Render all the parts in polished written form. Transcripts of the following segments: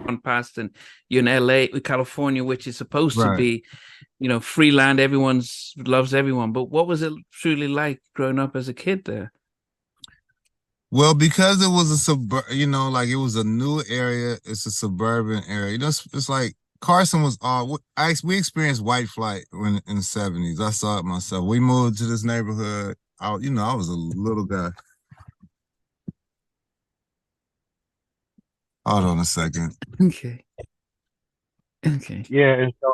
run past, and you're in LA, California, which is supposed to Right. be, free land. Everyone's loves everyone. But what was it truly like growing up as a kid there? Well, because it was a like it was a new area. It's a suburban area. It's like Carson was all. We experienced white flight when in the '70s. I saw it myself. We moved to this neighborhood. I was a little guy. Hold on a second. Okay. Okay. Yeah, and so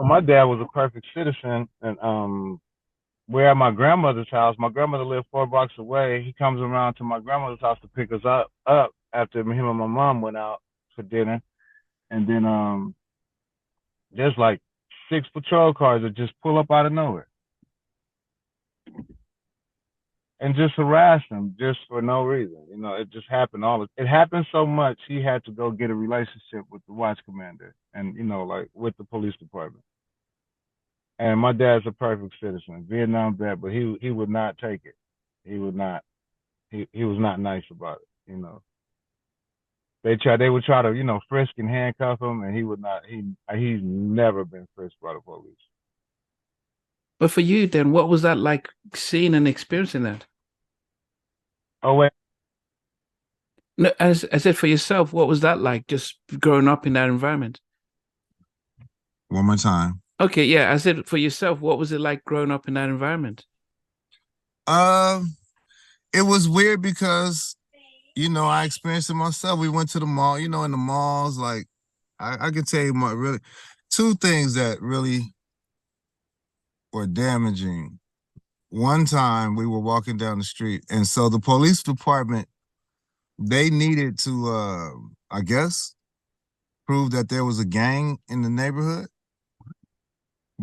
my dad was a perfect citizen, and we're at my grandmother's house. My grandmother lived 4 blocks away. He comes around to my grandmother's house to pick us up after him and my mom went out for dinner, and then there's like 6 patrol cars that just pull up out of nowhere and just harass him just for no reason. It just happened it happened so much he had to go get a relationship with the watch commander and like with the police department. And my dad's a perfect citizen, Vietnam vet, but he would not take it. He would not. He was not nice about it. They would try to frisk and handcuff him, and he would not. He's never been frisked by the police. But for you, then, what was that like seeing and experiencing that? Oh wait, No, as it for yourself, what was that like just growing up in that environment? One more time. Okay, yeah, as it for yourself, what was it like growing up in that environment? Um, it was weird because I experienced it myself. We went to the mall. In the malls, like I can tell you really two things that really were damaging. One time we were walking down the street, and so the police department, they needed to I guess prove that there was a gang in the neighborhood.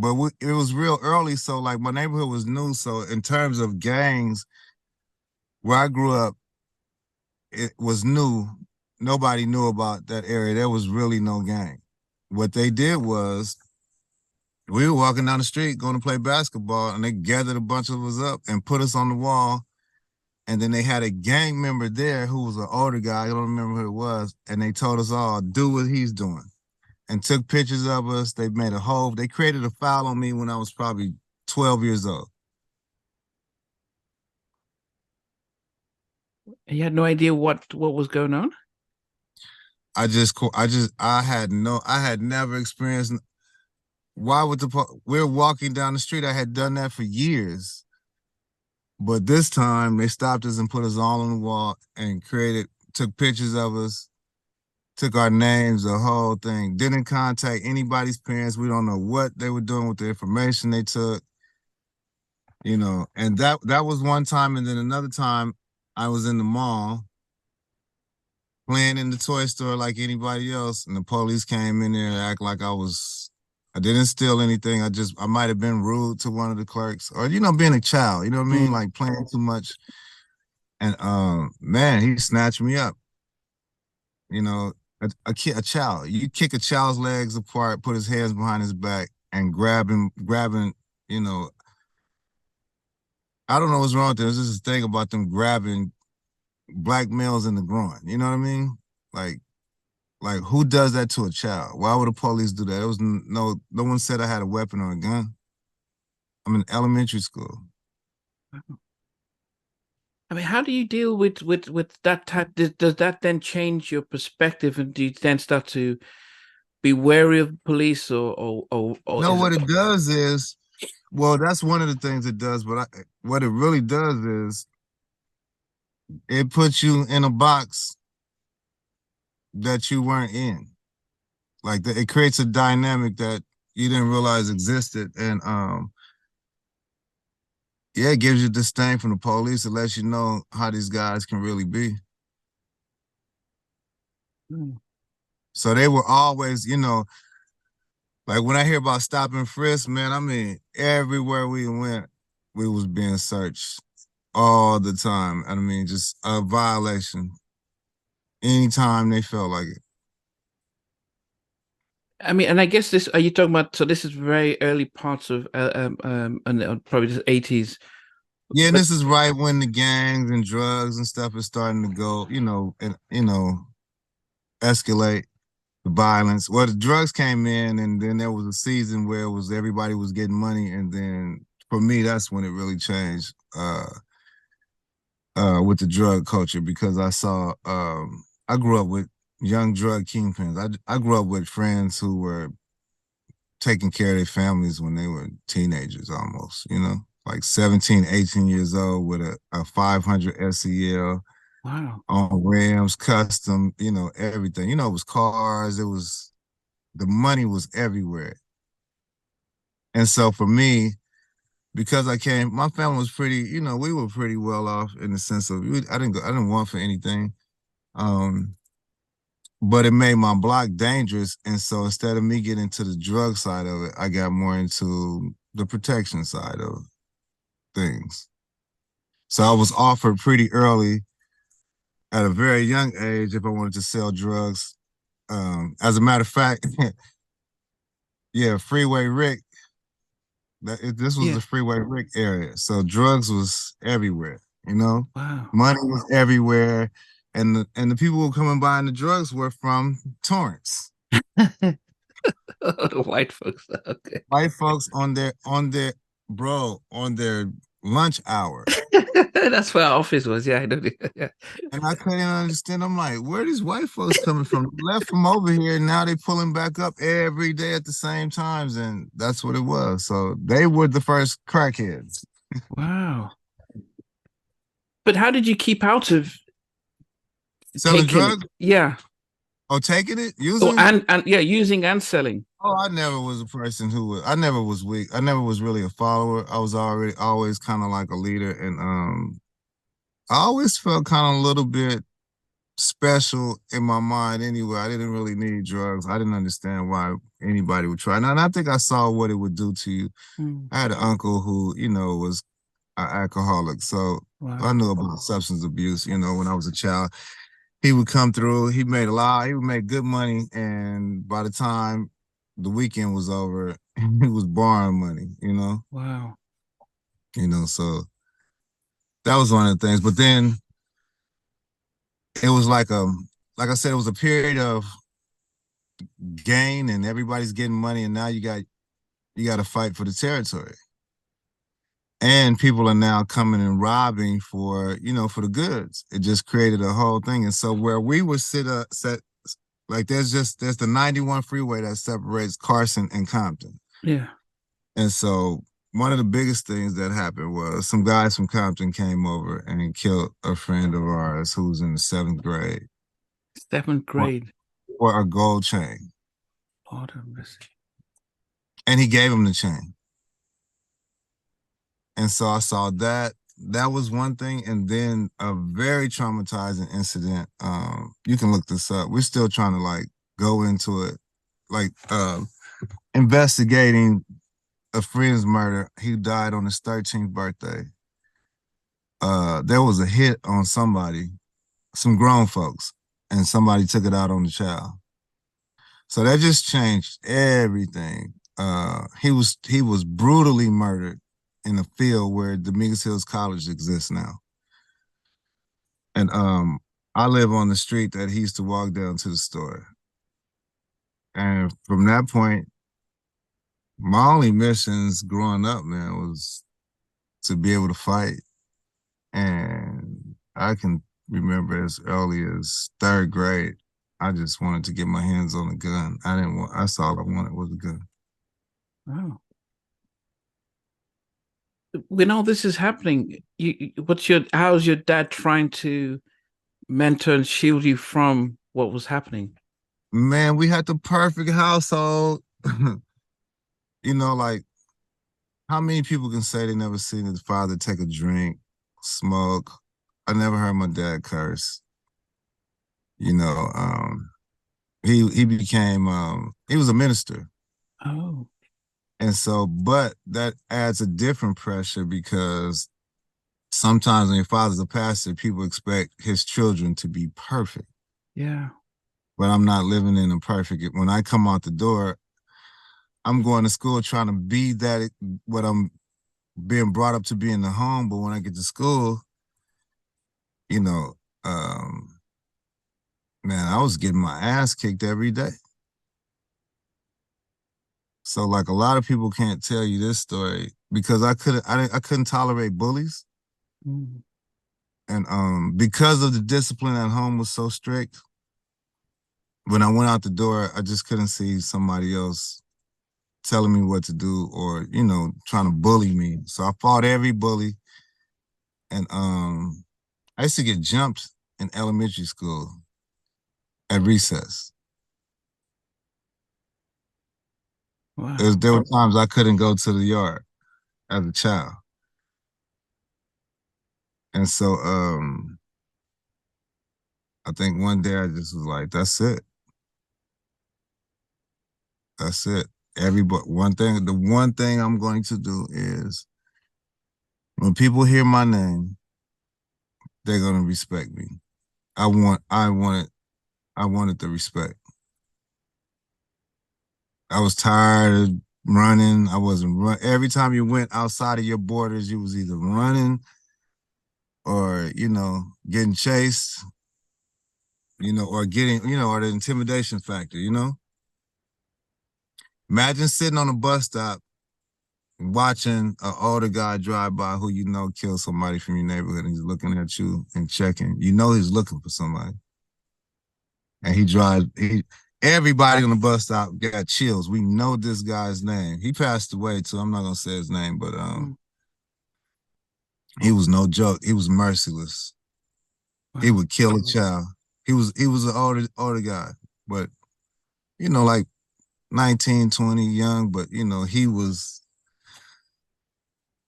But it was real early, so like my neighborhood was new. So in terms of gangs, where I grew up, it was new. Nobody knew about that area. There was really no gang. What they did was we were walking down the street going to play basketball, and they gathered a bunch of us up and put us on the wall. And then they had a gang member there who was an older guy. I don't remember who it was. And they told us all, do what he's doing. And took pictures of us. They made they created a file on me when I was probably 12 years old. And you had no idea what was going on? I had never experienced. Why would we're walking down the street. I had done that for years. But this time they stopped us and put us all on the wall and took pictures of us, took our names, the whole thing. Didn't contact anybody's parents. We don't know what they were doing with the information they took. And that was one time. And then another time I was in the mall playing in the toy store like anybody else, and the police came in there and act like I didn't steal anything. I might have been rude to one of the clerks, or being a child, you know what I mean, like playing too much. And man, he snatched me up. A child, you kick a child's legs apart, put his hands behind his back, and grabbing. I don't know what's wrong with them. There's just a thing about them grabbing black males in the groin. You know what I mean? Like who does that to a child? Why would the police do that? It was no one said I had a weapon or a gun. I'm in elementary school. I mean, how do you deal with that type? Does that then change your perspective, and do you then start to be wary of police, or No, is what it? it does is, well, that's one of the things it does, but what it really does is it puts you in a box that you weren't in. It creates a dynamic that you didn't realize existed, and yeah, it gives you disdain from the police. It lets you know how these guys can really be. So they were always, like when I hear about stop and frisk, man, I mean, everywhere we went, we was being searched all the time. I mean, just a violation anytime they felt like it. I mean, and I guess this, are you talking about, so this is very early parts of, and probably the 80s. Yeah, and But this is right when the gangs and drugs and stuff is starting to go, and escalate the violence. Well, the drugs came in, and then there was a season where it was everybody was getting money, and then for me, that's when it really changed with the drug culture because I saw. I grew up with young drug kingpins. I grew up with friends who were taking care of their families when they were teenagers almost, like 17, 18 years old with a 500 SEL Wow. on rims, custom, everything. It was cars, the money was everywhere. And so for me, because my family was pretty, we were pretty well off in the sense of, I didn't want for anything. But it made my block dangerous. And so instead of me getting into the drug side of it, I got more into the protection side of things. So I was offered pretty early at a very young age if I wanted to sell drugs. As a matter of fact, yeah, Freeway Rick, this was the Freeway Rick area. So drugs was everywhere, Wow. Money was everywhere. And the people who were coming buying the drugs were from Torrance. The white folks. Okay. White folks on their lunch hour. That's where our office was. Yeah, I know. Yeah. And I couldn't understand. I'm like, where are these white folks coming from? They left from over here, and now they pulling back up every day at the same times, and that's what it was. So they were the first crackheads. Wow. But how did you keep out of selling taking drugs? it? Yeah. Oh, taking it, using it, and yeah, using and selling. Oh, I never was a person I never was weak. I never was really a follower. I was always kind of like a leader, and I always felt kind of a little bit special in my mind anyway. I didn't really need drugs. I didn't understand why anybody would try. And I think I saw what it would do to you. I had an uncle who, was an alcoholic. So I knew about substance abuse, when I was a child. He would come through, he would make good money. And by the time the weekend was over, he was borrowing money, Wow. So that was one of the things. But then it was like I said, it was a period of gain and everybody's getting money, and now you got to fight for the territory. And people are now coming and robbing for the goods. It just created a whole thing. And so where we were set like there's the 91 freeway that separates Carson and Compton. Yeah. And so one of the biggest things that happened was some guys from Compton came over and killed a friend of ours who was in the 7th grade. 7th grade. For a gold chain. Lord have mercy. And he gave him the chain. And so I saw that. That was one thing. And then a very traumatizing incident. You can look this up. We're still trying to go into it. Investigating a friend's murder. He died on his 13th birthday. There was a hit on somebody, some grown folks, and somebody took it out on the child. So that just changed everything. He was brutally murdered in a field where Dominguez Hills College exists now. And I live on the street that he used to walk down to the store. And from that point, my only missions growing up, man, was to be able to fight. And I can remember as early as 3rd grade, I just wanted to get my hands on a gun. That's all I wanted was a gun. Wow. When all this is happening, how's your dad trying to mentor and shield you from what was happening? Man, we had the perfect household. How many people can say they never seen his father take a drink, smoke? I never heard my dad curse. He became he was a minister. Oh. And so, but that adds a different pressure because sometimes when your father's a pastor, people expect his children to be perfect. Yeah. But I'm not living in a perfect. When I come out the door, I'm going to school trying to be what I'm being brought up to be in the home. But when I get to school, man, I was getting my ass kicked every day. So like a lot of people can't tell you this story because I couldn't tolerate bullies. Mm. And because of the discipline at home was so strict, when I went out the door, I just couldn't see somebody else telling me what to do or, trying to bully me. So I fought every bully. And I used to get jumped in elementary school at recess. Wow. There were times I couldn't go to the yard as a child. And so I think one day I just was like, that's it. That's it. The one thing I'm going to do is when people hear my name, they're gonna respect me. I wanted the respect. I was tired of running. I wasn't run. Every time you went outside of your borders, you was either running or, getting chased, or or the intimidation factor, Imagine sitting on a bus stop watching an older guy drive by who killed somebody from your neighborhood and he's looking at you and checking. He's looking for somebody. And everybody on the bus stop got chills. We know this guy's name. He passed away too. I'm not gonna say his name, but he was no joke. He was merciless. Wow. He would kill a child. He was an older guy, but like 19, 20, young, but he was,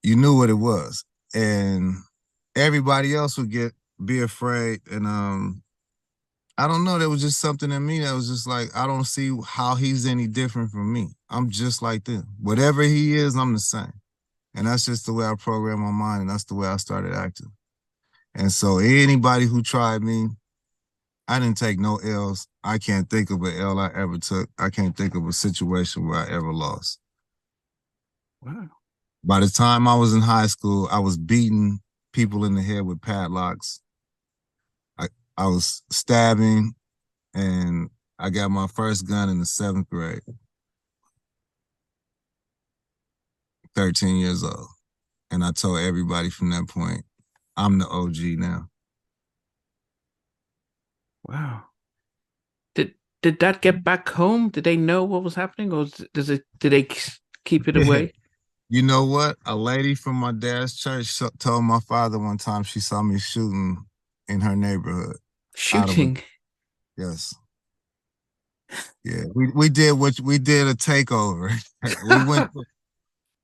you knew what it was. And everybody else would be afraid. And I don't know, there was just something in me that was just like, I don't see how he's any different from me. I'm just like them. Whatever he is, I'm the same. And that's just the way I program my mind, and that's the way I started acting. And so anybody who tried me, I didn't take no L's. I can't think of an L I ever took. I can't think of a situation where I ever lost. Wow. By the time I was in high school, I was beating people in the head with padlocks. I was stabbing, and I got my first gun in the 7th grade. 13 years old. And I told everybody from that point, I'm the OG now. Wow. Did that get back home? Did they know what was happening, or did they keep it away? You know what? A lady from my dad's church told my father one time she saw me shooting in her neighborhood. Shooting? Yes. Yeah, we did a takeover.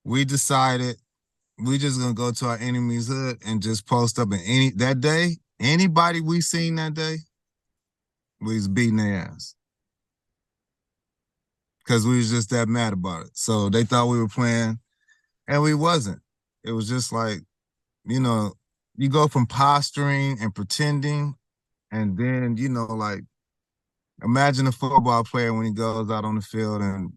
We decided we just gonna go to our enemy's hood and just post up in that day, anybody we seen that day, we was beating their ass. Because we was just that mad about it. So they thought we were playing, and we wasn't. It was just like, you go from posturing and pretending, and then, like, imagine a football player when he goes out on the field and,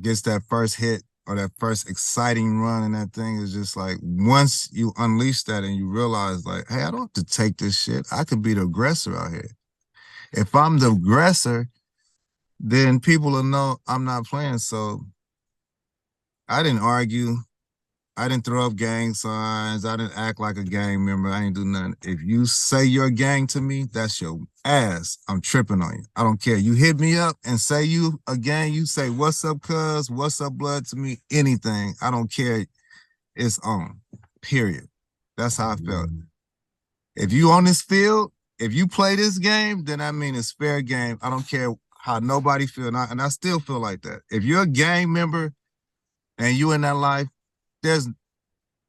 gets that first hit or that first exciting run, and that thing is just like, once you unleash that and you realize, like, hey, I don't have to take this shit. I could be the aggressor out here. If I'm the aggressor, then people will know I'm not playing. So I didn't argue. I didn't throw up gang signs. I didn't act like a gang member. I didn't do nothing. If you say you're a gang to me, that's your ass. I'm tripping on you. I don't care. You hit me up and say you a gang, you say, what's up, cuz? What's up, blood to me? Anything. I don't care. It's on. Period. That's how I felt. If you on this field, if you play this game, then I mean it's fair game. I don't care how nobody feel. And I still feel like that. If you're a gang member and you in that life, there's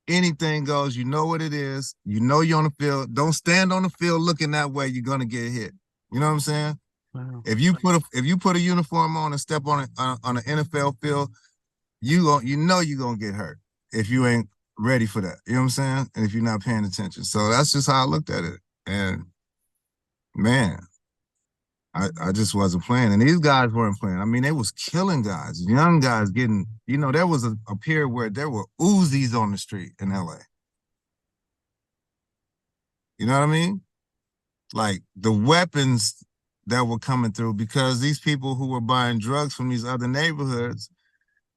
anything goes. You know what it is. You know you're on the field. Don't stand on the field looking that way. You're gonna get hit. You know what I'm saying? Wow. If you put a uniform on and step on an NFL field, you're gonna get hurt if you ain't ready for that. You know what I'm saying? And if you're not paying attention. So that's just how I looked at it. And man, I just wasn't playing. And these guys weren't playing. I mean, they was killing guys, young guys getting, there was a period where there were Uzis on the street in LA. You know what I mean? like the weapons that were coming through, because these people who were buying drugs from these other neighborhoods,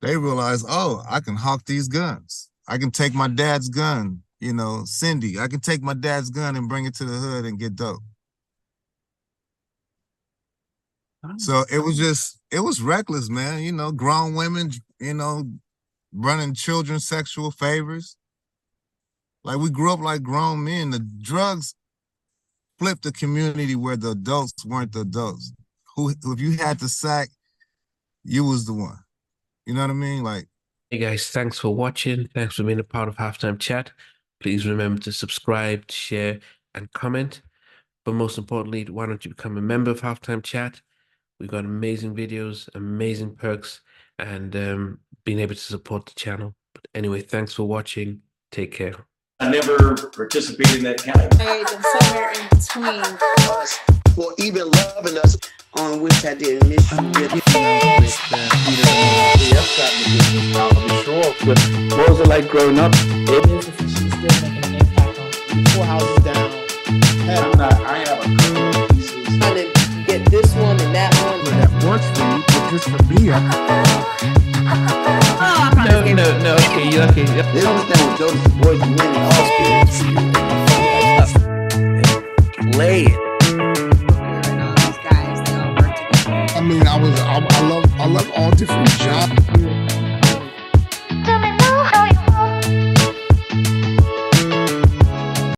they realized, oh, I can hawk these guns. I can take my dad's gun, you know, Cindy. I can take my dad's gun and bring it to the hood and get dope. So it was reckless, man. You know, grown women, you know, running children's sexual favors. Like, we grew up like grown men. The drugs flipped the community where the adults weren't the adults. Who, if you had the sack, you was the one. You know what I mean? Like, Hey guys, thanks for watching. Thanks for being a part of Halftime Chat. Please remember to subscribe, share, and comment. But most importantly, why don't you become a member of Halftime Chat? We've got amazing videos, amazing perks, and being able to support the channel. But anyway, thanks for watching. Take care. I never participated in that kind of. Somewhere in between us, or even loving us, on which I didn't miss you with. What was it like growing up? She's still making an impact on 4 houses down. I have a couple of pieces. Trying to get this one and that one. that works for you, but just for me, No, okay. They understand what Joseph boys do in all spirits. Play it. These guys, they all work together. I mean, I love all different genres.